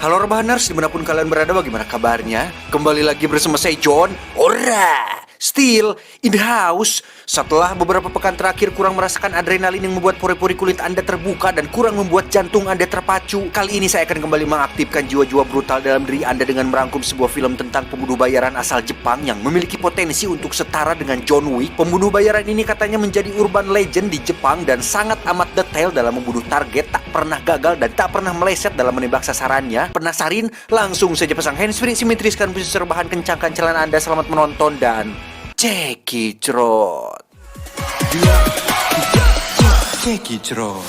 Halo Rebahaners, dimanapun kalian berada, bagaimana kabarnya? Kembali lagi bersama saya John. Ora, still in the house. Setelah beberapa pekan terakhir kurang merasakan adrenalin yang membuat pori-pori kulit Anda terbuka dan kurang membuat jantung Anda terpacu, kali ini saya akan kembali mengaktifkan jiwa-jiwa brutal dalam diri Anda dengan merangkum sebuah film tentang pembunuh bayaran asal Jepang yang memiliki potensi untuk setara dengan John Wick. Pembunuh bayaran ini katanya menjadi urban legend di Jepang dan sangat amat detail dalam membunuh target, tak pernah gagal dan tak pernah meleset dalam menembak sasarannya. Penasarin? Langsung saja pasang handsfree, simetriskan posisi rebahan, kencangkan celana Anda, selamat menonton dan cekicrot. Cekicrot.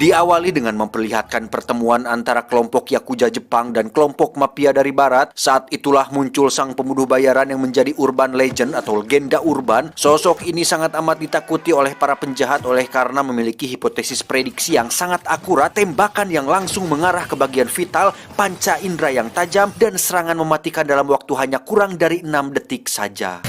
Diawali dengan memperlihatkan pertemuan antara kelompok Yakuza Jepang dan kelompok mafia dari Barat. Saat itulah muncul sang pembunuh bayaran yang menjadi urban legend atau legenda urban. Sosok ini sangat amat ditakuti oleh para penjahat karena memiliki hipotesis prediksi yang sangat akurat, tembakan yang langsung mengarah ke bagian vital, panca indera yang tajam, dan serangan mematikan dalam waktu hanya kurang dari 6 detik saja.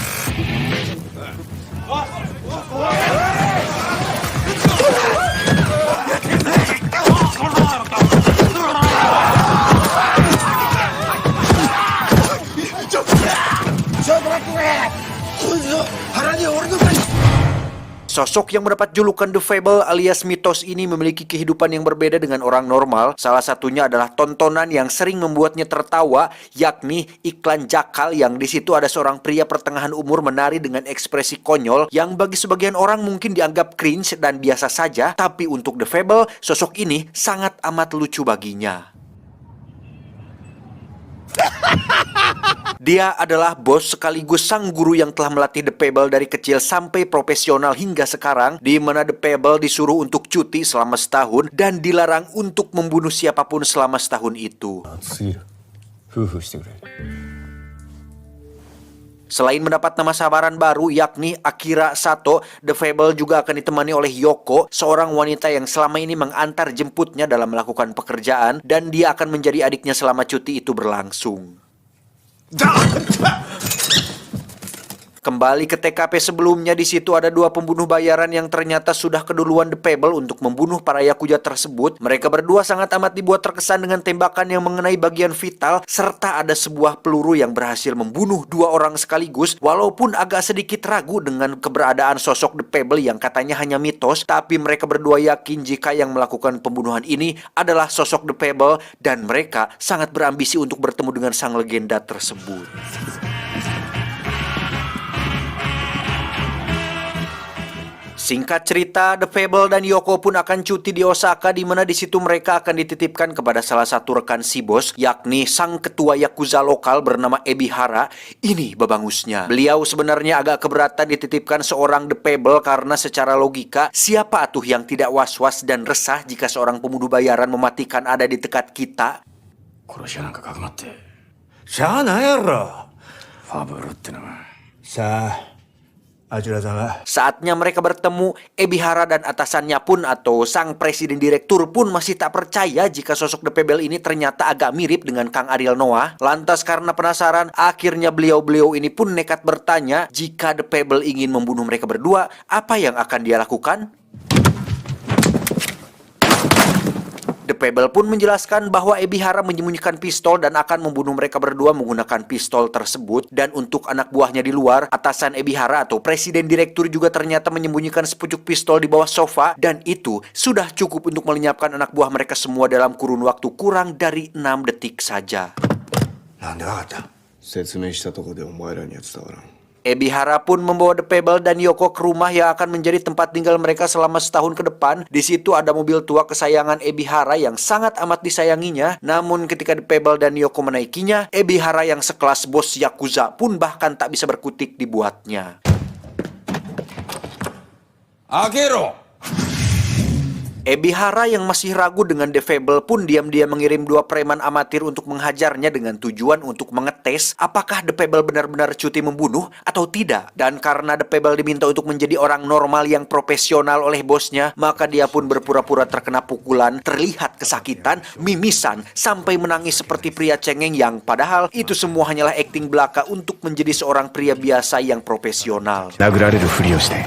Sosok yang mendapat julukan The Fable alias mitos ini memiliki kehidupan yang berbeda dengan orang normal. Salah satunya adalah tontonan yang sering membuatnya tertawa, yakni iklan Jakal yang di situ ada seorang pria pertengahan umur menari dengan ekspresi konyol yang bagi sebagian orang mungkin dianggap cringe dan biasa saja, tapi untuk The Fable, sosok ini sangat amat lucu baginya. Dia adalah bos sekaligus sang guru yang telah melatih The Fable dari kecil sampai profesional hingga sekarang, di mana The Fable disuruh untuk cuti selama setahun dan dilarang untuk membunuh siapapun selama setahun itu. Selain mendapat nama samaran baru yakni Akira Sato, The Fable juga akan ditemani oleh Yoko, seorang wanita yang selama ini mengantar jemputnya dalam melakukan pekerjaan, dan dia akan menjadi adiknya selama cuti itu berlangsung. Kembali ke TKP sebelumnya, di situ ada dua pembunuh bayaran yang ternyata sudah keduluan The Fable untuk membunuh para Yakuza tersebut. Mereka berdua sangat amat dibuat terkesan dengan tembakan yang mengenai bagian vital, serta ada sebuah peluru yang berhasil membunuh dua orang sekaligus. Walaupun agak sedikit ragu dengan keberadaan sosok The Fable yang katanya hanya mitos, tapi mereka berdua yakin jika yang melakukan pembunuhan ini adalah sosok The Fable, dan mereka sangat berambisi untuk bertemu dengan sang legenda tersebut. Singkat cerita, The Fable dan Yoko pun akan cuti di Osaka, di mana di situ mereka akan dititipkan kepada salah satu rekan si bos, yakni sang ketua Yakuza lokal bernama Ebihara. Ini babangusnya. Beliau sebenarnya agak keberatan dititipkan seorang The Fable karena secara logika, siapa atuh yang tidak was-was dan resah jika seorang pembunuh bayaran mematikan ada di dekat kita? Saatnya mereka bertemu, Ebihara dan atasannya pun atau sang presiden direktur pun masih tak percaya jika sosok The Fable ini ternyata agak mirip dengan Kang Ariel Noah. Lantas karena penasaran, akhirnya beliau-beliau ini pun nekat bertanya jika The Fable ingin membunuh mereka berdua, apa yang akan dia lakukan? The Fable pun menjelaskan bahwa Ebihara menyembunyikan pistol dan akan membunuh mereka berdua menggunakan pistol tersebut. Dan untuk anak buahnya di luar, atasan Ebihara atau presiden direktur juga ternyata menyembunyikan sepucuk pistol di bawah sofa, dan itu sudah cukup untuk melenyapkan anak buah mereka semua dalam kurun waktu kurang dari 6 detik saja. Ebihara pun membawa The Fable dan Yoko ke rumah yang akan menjadi tempat tinggal mereka selama setahun ke depan. Di situ ada mobil tua kesayangan Ebihara yang sangat amat disayanginya. Namun ketika The Fable dan Yoko menaikinya, Ebihara yang sekelas bos Yakuza pun bahkan tak bisa berkutik dibuatnya. Agero! Ebihara yang masih ragu dengan The Fable pun diam-diam mengirim 2 preman amatir untuk menghajarnya dengan tujuan untuk mengetes apakah The Fable benar-benar cuti membunuh atau tidak. Dan karena The Fable diminta untuk menjadi orang normal yang profesional oleh bosnya, maka dia pun berpura-pura terkena pukulan, terlihat kesakitan, mimisan, sampai menangis seperti pria cengeng yang padahal itu semua hanyalah akting belaka untuk menjadi seorang pria biasa yang profesional. 殴られるふりをして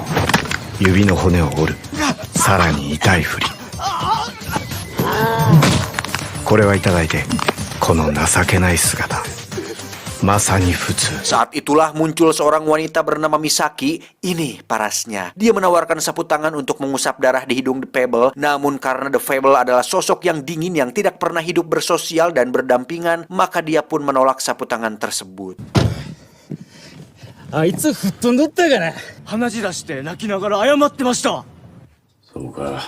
指の骨を折る、さらに痛いふり。これはいただいて、この情けない姿、まさに普通。 Saat itulah muncul seorang wanita bernama Misaki. Ini parasnya. Dia menawarkan sapu tangan untuk mengusap darah di hidung The Fable. Namun karena The Fable adalah sosok yang dingin yang tidak pernah hidup bersosial dan berdampingan, maka dia pun menolak sapu tangan tersebut. あいつ吹っ飛んどったから話出して泣きながら謝ってました。そうか。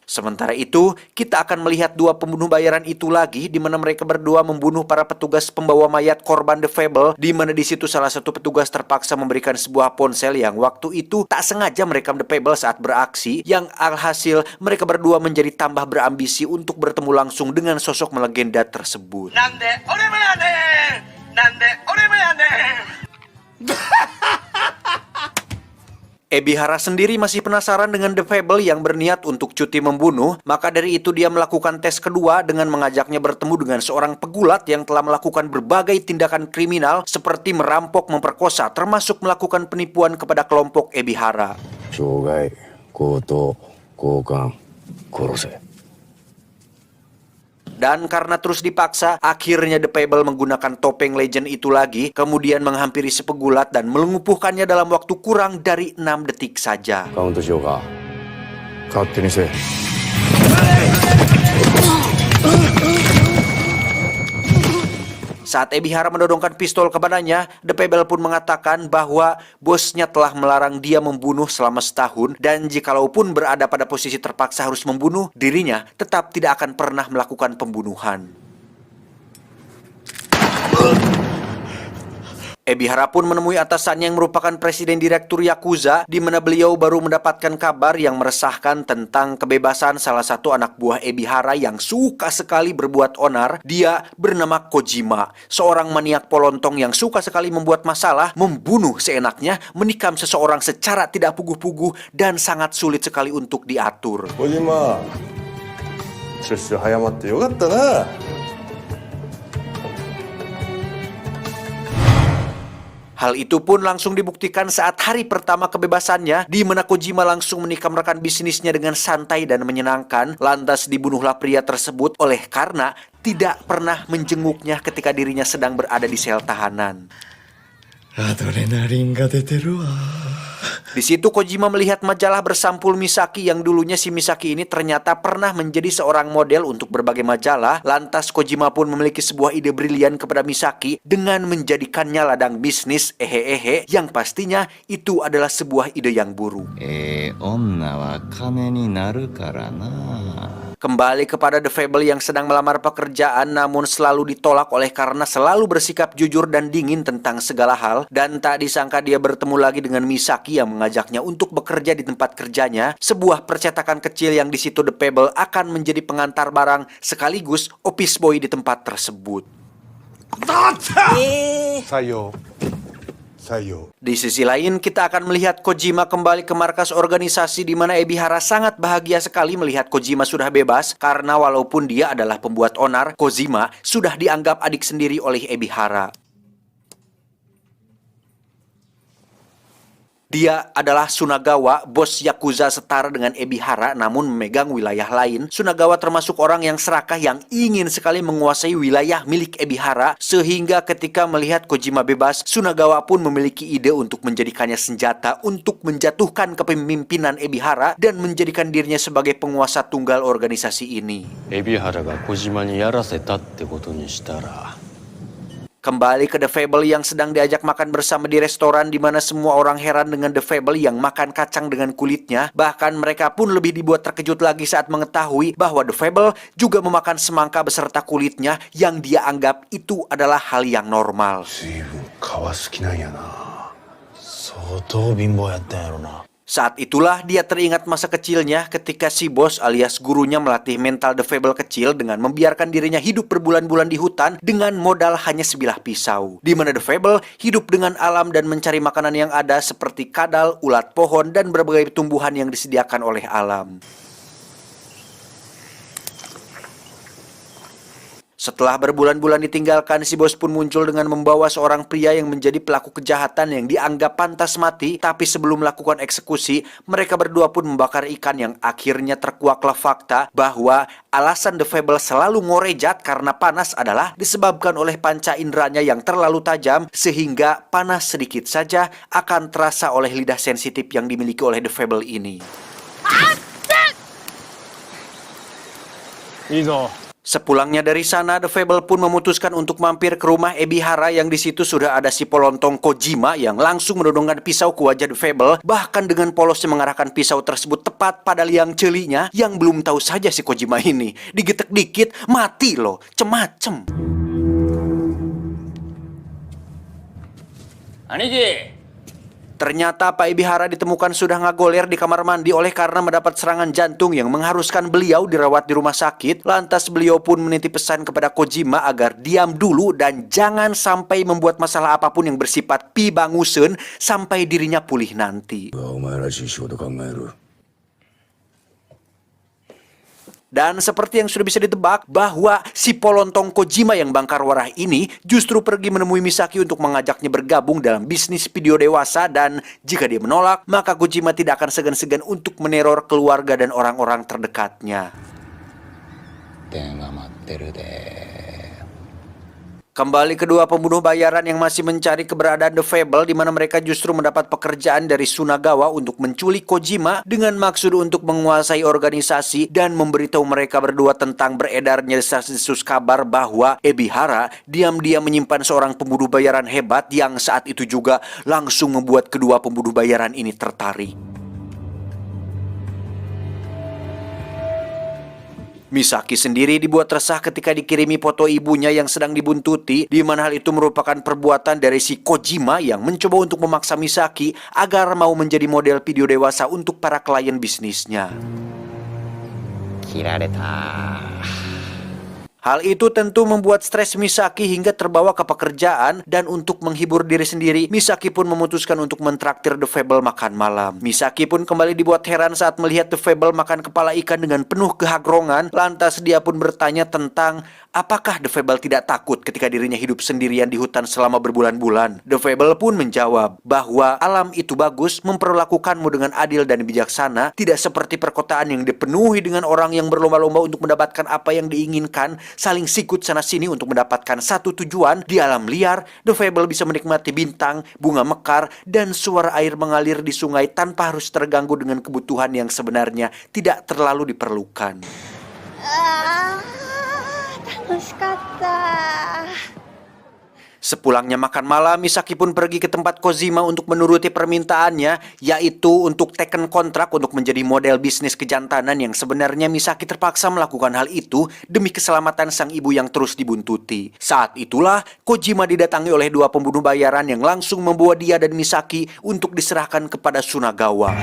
Sementara itu, kita akan melihat 2 pembunuh bayaran itu lagi, di mana mereka berdua membunuh para petugas pembawa mayat korban The Fable, di mana di situ salah satu petugas terpaksa memberikan sebuah ponsel yang waktu itu tak sengaja merekam The Fable saat beraksi, yang alhasil mereka berdua menjadi tambah berambisi untuk bertemu langsung dengan sosok melegenda tersebut. Ebihara sendiri masih penasaran dengan The Fable yang berniat untuk cuti membunuh, maka dari itu dia melakukan tes kedua dengan mengajaknya bertemu dengan seorang pegulat yang telah melakukan berbagai tindakan kriminal seperti merampok, memperkosa, termasuk melakukan penipuan kepada kelompok Ebihara. 傷害、強盗、強姦、殺せ。 Dan karena terus dipaksa, akhirnya The Fable menggunakan topeng legend itu lagi, kemudian menghampiri si pegulat dan melumpuhkannya dalam waktu kurang dari 6 detik saja. カウントしようか。勝手にせえ。 Saat Ebihara mendodongkan pistol kepadanya, The Fable pun mengatakan bahwa bosnya telah melarang dia membunuh selama setahun, dan jikalaupun berada pada posisi terpaksa harus membunuh, dirinya tetap tidak akan pernah melakukan pembunuhan. Ebihara pun menemui atasannya yang merupakan presiden direktur Yakuza, di mana beliau baru mendapatkan kabar yang meresahkan tentang kebebasan salah satu anak buah Ebihara yang suka sekali berbuat onar. Dia bernama Kojima, seorang maniak polontong yang suka sekali membuat masalah, membunuh seenaknya, menikam seseorang secara tidak puguh-puguh, dan sangat sulit sekali untuk diatur. 小島出所早まってよかったな。 Hal itu pun langsung dibuktikan saat hari pertama kebebasannya, di mana Kojima langsung menikam rekan bisnisnya dengan santai dan menyenangkan. Lantas dibunuhlah pria tersebut oleh karena tidak pernah menjenguknya ketika dirinya sedang berada di sel tahanan. アドレナリンが出てるわ。 Di situ Kojima melihat majalah bersampul Misaki yang dulunya si Misaki ini ternyata pernah menjadi seorang model untuk berbagai majalah. Lantas Kojima pun memiliki sebuah ide brilian kepada Misaki dengan menjadikannya ladang bisnis yang pastinya itu adalah sebuah ide yang buruk. 女は金になるからな。 Kembali kepada The Fable yang sedang melamar pekerjaan namun selalu ditolak oleh karena selalu bersikap jujur dan dingin tentang segala hal. Dan tak disangka dia bertemu lagi dengan Misaki yang mengajaknya untuk bekerja di tempat kerjanya, sebuah percetakan kecil yang di situ The Fable akan menjadi pengantar barang sekaligus office boy di tempat tersebut. Di sisi lain, kita akan melihat Kojima kembali ke markas organisasi di mana Ebihara sangat bahagia sekali melihat Kojima sudah bebas karena walaupun dia adalah pembuat onar, Kojima sudah dianggap adik sendiri oleh Ebihara. Dia adalah Sunagawa, bos Yakuza setara dengan Ebihara namun memegang wilayah lain. Sunagawa termasuk orang yang serakah yang ingin sekali menguasai wilayah milik Ebihara, sehingga ketika melihat Kojima bebas, Sunagawa pun memiliki ide untuk menjadikannya senjata untuk menjatuhkan kepemimpinan Ebihara dan menjadikan dirinya sebagai penguasa tunggal organisasi ini. 海老原が小島にやらせたってことにしたら Kembali ke The Fable yang sedang diajak makan bersama di restoran di mana semua orang heran dengan The Fable yang makan kacang dengan kulitnya. Bahkan mereka pun lebih dibuat terkejut lagi saat mengetahui bahwa The Fable juga memakan semangka beserta kulitnya yang dia anggap itu adalah hal yang normal. 皮好きなんやな。相当貧乏やったんやろな。Saat itulah dia teringat masa kecilnya ketika si bos alias gurunya melatih mental The Fable kecil dengan membiarkan dirinya hidup berbulan-bulan di hutan dengan modal hanya sebilah pisau. Di mana The Fable hidup dengan alam dan mencari makanan yang ada seperti kadal, ulat pohon, dan berbagai tumbuhan yang disediakan oleh alam. Setelah berbulan-bulan ditinggalkan, si bos pun muncul dengan membawa seorang pria yang menjadi pelaku kejahatan yang dianggap pantas mati. Tapi sebelum melakukan eksekusi, mereka berdua pun membakar ikan yang akhirnya terkuaklah fakta bahwa alasan The Fable selalu ngorejat karena panas adalah disebabkan oleh panca inderanya yang terlalu tajam, sehingga panas sedikit saja akan terasa oleh lidah sensitif yang dimiliki oleh The Fable ini. Izo. Sepulangnya dari sana, The Fable pun memutuskan untuk mampir ke rumah Ebihara yang di situ sudah ada si Polontong Kojima yang langsung menodongkan pisau ke wajah The Fable, bahkan dengan polosnya mengarahkan pisau tersebut tepat pada liang celinya yang belum tahu saja si Kojima ini. Digetek dikit, mati loh, cemacem. Anigi. Ternyata Pak Ebihara ditemukan sudah ngagoler di kamar mandi oleh karena mendapat serangan jantung yang mengharuskan beliau dirawat di rumah sakit. Lantas beliau pun menitip pesan kepada Kojima agar diam dulu dan jangan sampai membuat masalah apapun yang bersifat pibangusen sampai dirinya pulih nanti. Dan seperti yang sudah bisa ditebak bahwa si Polontong Kojima yang bangkar warah ini justru pergi menemui Misaki untuk mengajaknya bergabung dalam bisnis video dewasa, dan jika dia menolak, maka Kojima tidak akan segan-segan untuk meneror keluarga dan orang-orang terdekatnya. Kembali kedua pembunuh bayaran yang masih mencari keberadaan The Fable, di mana mereka justru mendapat pekerjaan dari Sunagawa untuk menculik Kojima dengan maksud untuk menguasai organisasi dan memberitahu mereka berdua tentang beredarnya desas-desus kabar bahwa Ebihara diam-diam menyimpan seorang pembunuh bayaran hebat yang saat itu juga langsung membuat kedua pembunuh bayaran ini tertarik. Misaki sendiri dibuat resah ketika dikirimi foto ibunya yang sedang dibuntuti, di mana hal itu merupakan perbuatan dari si Kojima yang mencoba untuk memaksa Misaki agar mau menjadi model video dewasa untuk para klien bisnisnya. Hal itu tentu membuat stres Misaki hingga terbawa ke pekerjaan, dan untuk menghibur diri sendiri, Misaki pun memutuskan untuk mentraktir The Fable makan malam. Misaki pun kembali dibuat heran saat melihat The Fable makan kepala ikan dengan penuh kehagrongan. Lantas dia pun bertanya tentang apakah The Fable tidak takut ketika dirinya hidup sendirian di hutan selama berbulan-bulan. The Fable pun menjawab bahwa alam itu bagus, memperlakukanmu dengan adil dan bijaksana, tidak seperti perkotaan yang dipenuhi dengan orang yang berlomba-lomba untuk mendapatkan apa yang diinginkan, saling sikut sana-sini untuk mendapatkan satu tujuan. Di alam liar, The Fable bisa menikmati bintang, bunga mekar, dan suara air mengalir di sungai tanpa harus terganggu dengan kebutuhan yang sebenarnya tidak terlalu diperlukan. Sepulangnya makan malam, Misaki pun pergi ke tempat Kojima untuk menuruti permintaannya, yaitu untuk teken kontrak untuk menjadi model bisnis kejantanan, yang sebenarnya Misaki terpaksa melakukan hal itu demi keselamatan sang ibu yang terus dibuntuti. Saat itulah Kojima didatangi oleh dua pembunuh bayaran yang langsung membawa dia dan Misaki untuk diserahkan kepada Sunagawa.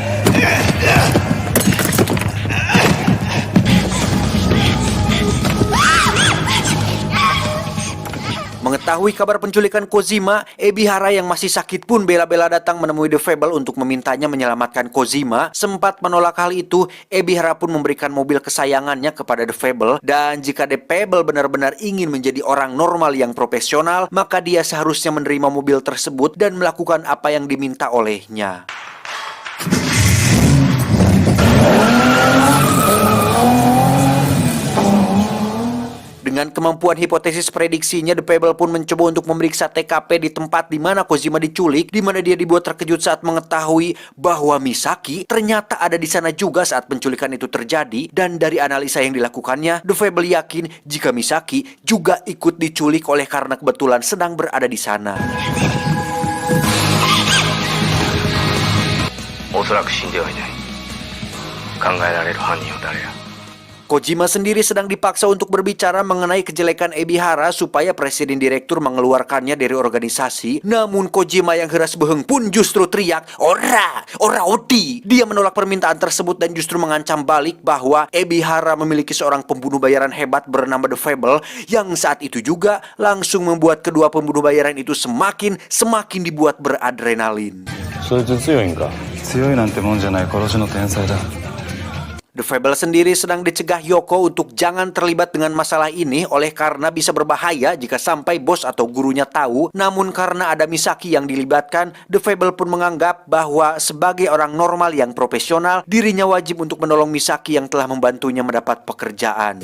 Mengetahui kabar penculikan Kojima, Ebihara yang masih sakit pun bela-bela datang menemui The Fable untuk memintanya menyelamatkan Kojima. Sempat menolak hal itu, Ebihara pun memberikan mobil kesayangannya kepada The Fable, dan jika The Fable benar-benar ingin menjadi orang normal yang profesional, maka dia seharusnya menerima mobil tersebut dan melakukan apa yang diminta olehnya. Dengan kemampuan hipotesis prediksinya, The Fable pun mencoba untuk memeriksa TKP di tempat di mana Kojima diculik, di mana dia dibuat terkejut saat mengetahui bahwa Misaki ternyata ada di sana juga saat penculikan itu terjadi. Dan dari analisa yang dilakukannya, The Fable yakin jika Misaki juga ikut diculik oleh karena kebetulan sedang berada di sana. Kojima sendiri sedang dipaksa untuk berbicara mengenai kejelekan Ebihara supaya presiden direktur mengeluarkannya dari organisasi. Namun Kojima yang heras beheng pun justru teriak, "Ora! Ora odi!" Dia menolak permintaan tersebut dan justru mengancam balik bahwa Ebihara memiliki seorang pembunuh bayaran hebat bernama The Fable yang saat itu juga langsung membuat kedua pembunuh bayaran itu semakin dibuat beradrenalin. そいつ強いんか。強いなんてもんじゃない殺しの天才だ。 The Fable sendiri sedang dicegah Yoko untuk jangan terlibat dengan masalah ini oleh karena bisa berbahaya jika sampai bos atau gurunya tahu. Namun karena ada Misaki yang dilibatkan, The Fable pun menganggap bahwa sebagai orang normal yang profesional, dirinya wajib untuk menolong Misaki yang telah membantunya mendapat pekerjaan.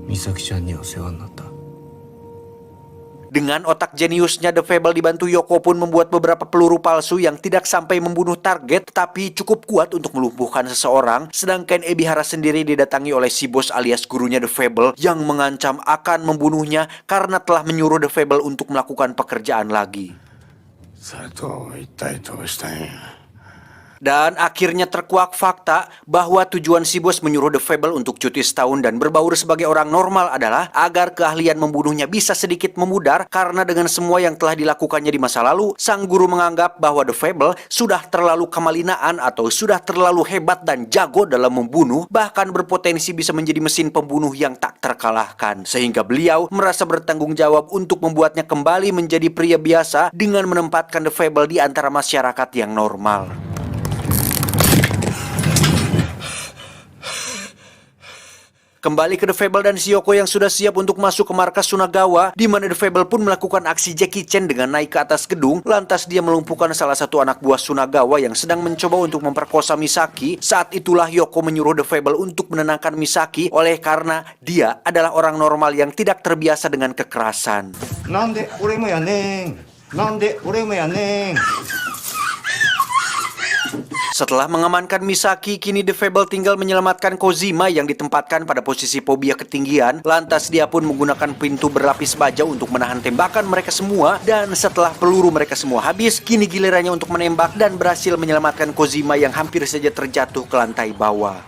美咲ちゃんには世話になった。 Dengan otak jeniusnya, The Fable dibantu Yoko pun membuat beberapa peluru palsu yang tidak sampai membunuh target, tetapi cukup kuat untuk melumpuhkan seseorang. Sedangkan Ebihara sendiri didatangi oleh si bos alias gurunya The Fable yang mengancam akan membunuhnya karena telah menyuruh The Fable untuk melakukan pekerjaan lagi. 佐藤、一体どうしたんや。 Dan akhirnya terkuak fakta bahwa tujuan si bos menyuruh The Fable untuk cuti setahun dan berbaur sebagai orang normal adalah agar keahlian membunuhnya bisa sedikit memudar, karena dengan semua yang telah dilakukannya di masa lalu, sang guru menganggap bahwa The Fable sudah terlalu kemalinaan atau sudah terlalu hebat dan jago dalam membunuh, bahkan berpotensi bisa menjadi mesin pembunuh yang tak terkalahkan. Sehingga beliau merasa bertanggung jawab untuk membuatnya kembali menjadi pria biasa dengan menempatkan The Fable di antara masyarakat yang normal. Kembali ke The Fable dan Shiyoko yang sudah siap untuk masuk ke markas Sunagawa, di mana The Fable pun melakukan aksi Jackie Chan dengan naik ke atas gedung. Lantas dia melumpuhkan salah satu anak buah Sunagawa yang sedang mencoba untuk memperkosa Misaki. Saat itulah Yoko menyuruh The Fable untuk menenangkan Misaki oleh karena dia adalah orang normal yang tidak terbiasa dengan kekerasan. Nande俺もやねん。Nande俺もやねん。 Setelah mengamankan Misaki, kini The Fable tinggal menyelamatkan Kojima yang ditempatkan pada posisi fobia ketinggian. Lantas dia pun menggunakan pintu berlapis baja untuk menahan tembakan mereka semua. Dan setelah peluru mereka semua habis, kini gilirannya untuk menembak dan berhasil menyelamatkan Kojima yang hampir saja terjatuh ke lantai bawah.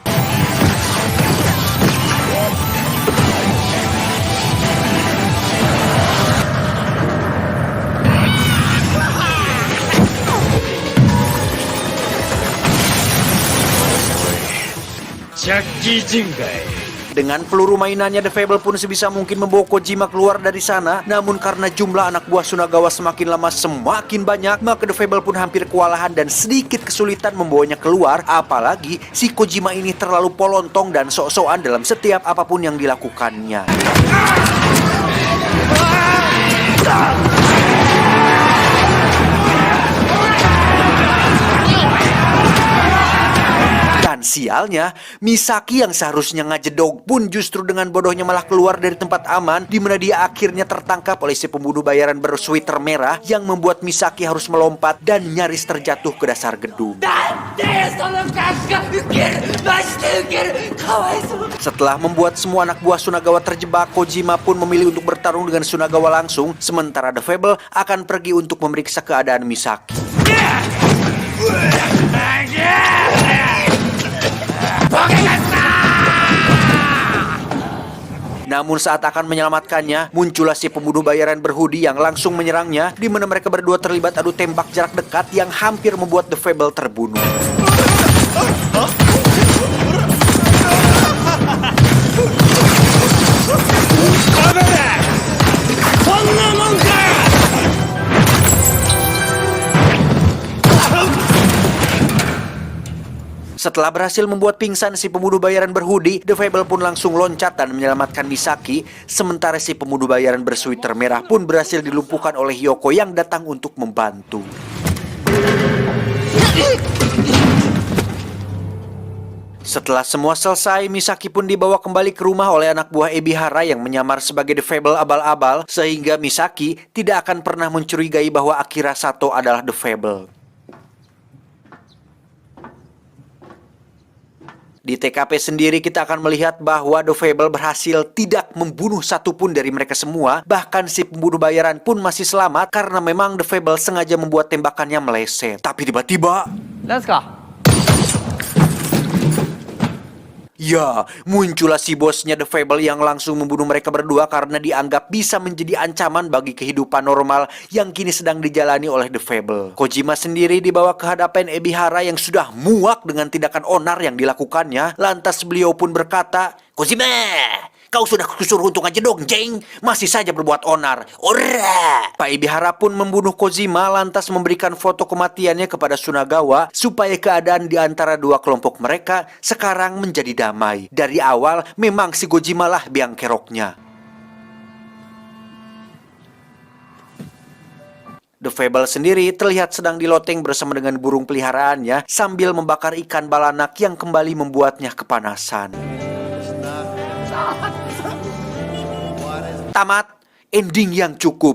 Dengan peluru mainannya, The Fable pun sebisa mungkin membawa Kojima keluar dari sana. Namun karena jumlah anak buah Sunagawa semakin lama semakin banyak, maka The Fable pun hampir kewalahan dan sedikit kesulitan membawanya keluar. Apalagi si Kojima ini terlalu polontong dan sok-sokan dalam setiap apapun yang dilakukannya. Dan sialnya, Misaki yang seharusnya ngajedog pun justru dengan bodohnya malah keluar dari tempat aman, di mana dia akhirnya tertangkap oleh si pembunuh bayaran bersweater merah yang membuat Misaki harus melompat dan nyaris terjatuh ke dasar gedung. Setelah membuat semua anak buah Sunagawa terjebak, Kojima pun memilih untuk bertarung dengan Sunagawa langsung, sementara The Fable akan pergi untuk memeriksa keadaan Misaki. Namun saat akan menyelamatkannya, muncullah si pembunuh bayaran berhoodie yang langsung menyerangnya, di mana mereka berdua terlibat adu tembak jarak dekat yang hampir membuat The Fable terbunuh. Setelah berhasil membuat pingsan si pembunuh bayaran berhoodie, The Fable pun langsung loncat dan menyelamatkan Misaki. Sementara si pembunuh bayaran bersweater merah pun berhasil dilumpuhkan oleh Yoko yang datang untuk membantu. Setelah semua selesai, Misaki pun dibawa kembali ke rumah oleh anak buah Ebihara yang menyamar sebagai The Fable abal-abal, sehingga Misaki tidak akan pernah mencurigai bahwa Akira Sato adalah The Fable. Di TKP sendiri kita akan melihat bahwa The Fable berhasil tidak membunuh satupun dari mereka semua. Bahkan si pembunuh bayaran pun masih selamat karena memang The Fable sengaja membuat tembakannya meleset. Tapi tiba-tiba... Ya, muncullah si bosnya The Fable yang langsung membunuh mereka berdua karena dianggap bisa menjadi ancaman bagi kehidupan normal yang kini sedang dijalani oleh The Fable. Kojima sendiri dibawa ke hadapan Ebihara yang sudah muak dengan tindakan onar yang dilakukannya. Lantas beliau pun berkata, "Kojima, kau sudah kusuruh untung aja dong, jeng. Masih saja berbuat onar. Ora!" Pak Ibihara pun membunuh Kojima lantas memberikan foto kematiannya kepada Sunagawa supaya keadaan di antara dua kelompok mereka sekarang menjadi damai. Dari awal memang si Kojima lah biang keroknya. The Fable sendiri terlihat sedang di loteng bersama dengan burung peliharaannya sambil membakar ikan balanak yang kembali membuatnya kepanasan. Tamat, ending yang cukup.